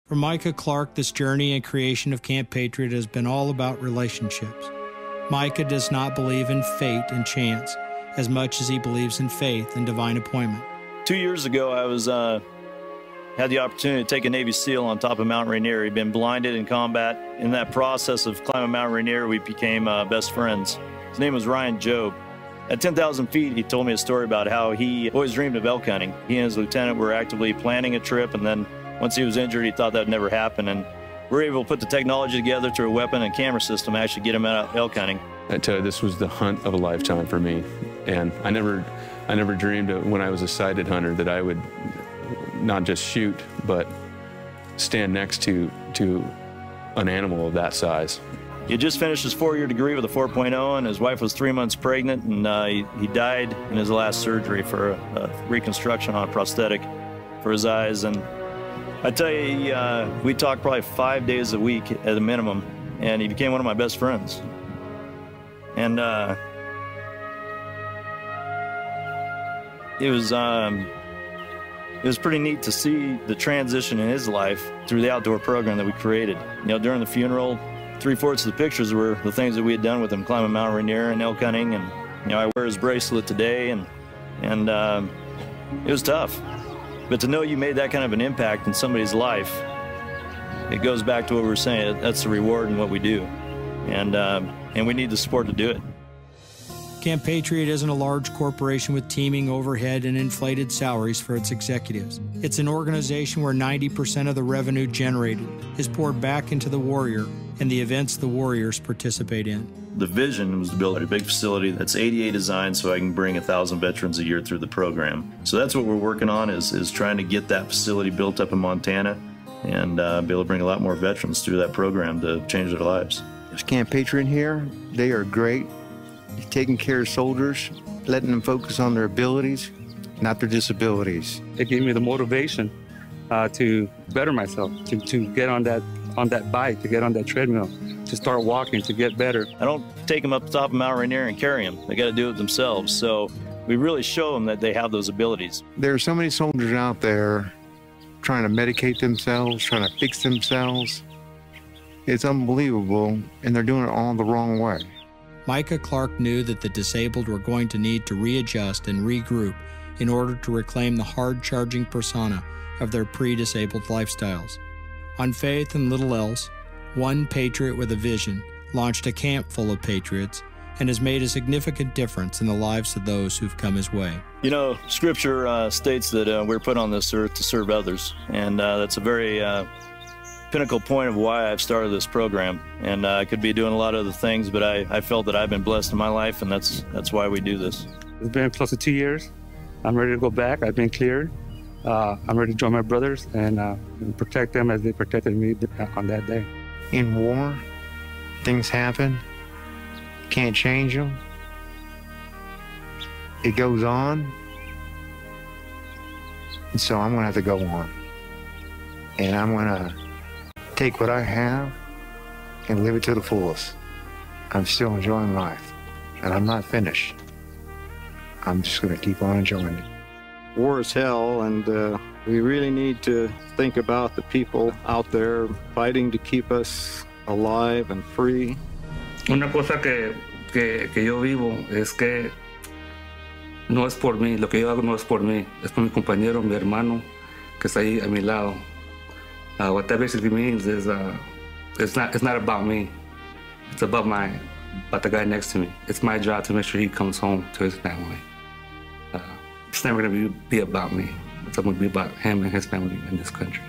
For Micah Clark, this journey and creation of Camp Patriot has been all about relationships. Micah does not believe in fate and chance as much as he believes in faith and divine appointment. 2 years ago, I had the opportunity to take a Navy SEAL on top of Mount Rainier. He'd been blinded in combat. In that process of climbing Mount Rainier, we became best friends. His name was Ryan Jobe. At 10,000 feet, he told me a story about how he always dreamed of elk hunting. He and his lieutenant were actively planning a trip, and then once he was injured, he thought that would never happen. And we were able to put the technology together through a weapon and camera system to actually get him out elk hunting. I tell you, this was the hunt of a lifetime for me. And I never dreamed of, when I was a sighted hunter, that I would not just shoot, but stand next to an animal of that size. He had just finished his 4-year degree with a 4.0, and his wife was 3 months pregnant, and he died in his last surgery for a reconstruction on a prosthetic for his eyes. And I tell you, we talked probably 5 days a week at a minimum, and he became one of my best friends. And it was pretty neat to see the transition in his life through the outdoor program that we created. You know, during the funeral, 3/4 of the pictures were the things that we had done with him, climbing Mount Rainier and elk hunting. And you know, I wear his bracelet today, and it was tough. But to know you made that kind of an impact in somebody's life, it goes back to what we were saying. That's the reward in what we do, and we need the support to do it. Camp Patriot isn't a large corporation with teeming overhead and inflated salaries for its executives. It's an organization where 90% of the revenue generated is poured back into the warrior and the events the warriors participate in. The vision was to build a big facility that's ADA designed so I can bring 1,000 veterans a year through the program. So that's what we're working on, is trying to get that facility built up in Montana and be able to bring a lot more veterans through that program to change their lives. There's Camp Patriot here. They are great. Taking care of soldiers, letting them focus on their abilities, not their disabilities. It gave me the motivation to better myself, to get on that bike, to get on that treadmill, to start walking, to get better. I don't take them up the top of Mount Rainier and carry them. They got to do it themselves. So we really show them that they have those abilities. There are so many soldiers out there trying to medicate themselves, trying to fix themselves. It's unbelievable, and they're doing it all the wrong way. Micah Clark knew that the disabled were going to need to readjust and regroup in order to reclaim the hard-charging persona of their pre-disabled lifestyles. On faith and little else, one patriot with a vision launched a camp full of patriots and has made a significant difference in the lives of those who've come his way. You know, Scripture states that we're put on this earth to serve others, and that's a very pinnacle point of why I've started this program. And I could be doing a lot of other things, but I felt that I've been blessed in my life, and that's why we do this. It's been close to 2 years. I'm ready to go back. I've been cleared. I'm ready to join my brothers and protect them as they protected me on that day. In war, things happen. Can't change them. It goes on. And so I'm going to have to go on. And I'm going to take what I have and live it to the fullest. I'm still enjoying life, and I'm not finished. I'm just going to keep on enjoying it. War is hell, and we really need to think about the people out there fighting to keep us alive and free. Una cosa que yo vivo es que no es por mí, lo que yo hago no es por mí, es por mi compañero, mi hermano, que está ahí a mi lado. What that basically means is it's not about me. It's about the guy next to me. It's my job to make sure he comes home to his family. It's never going to be about me. It's going to be about him and his family in this country.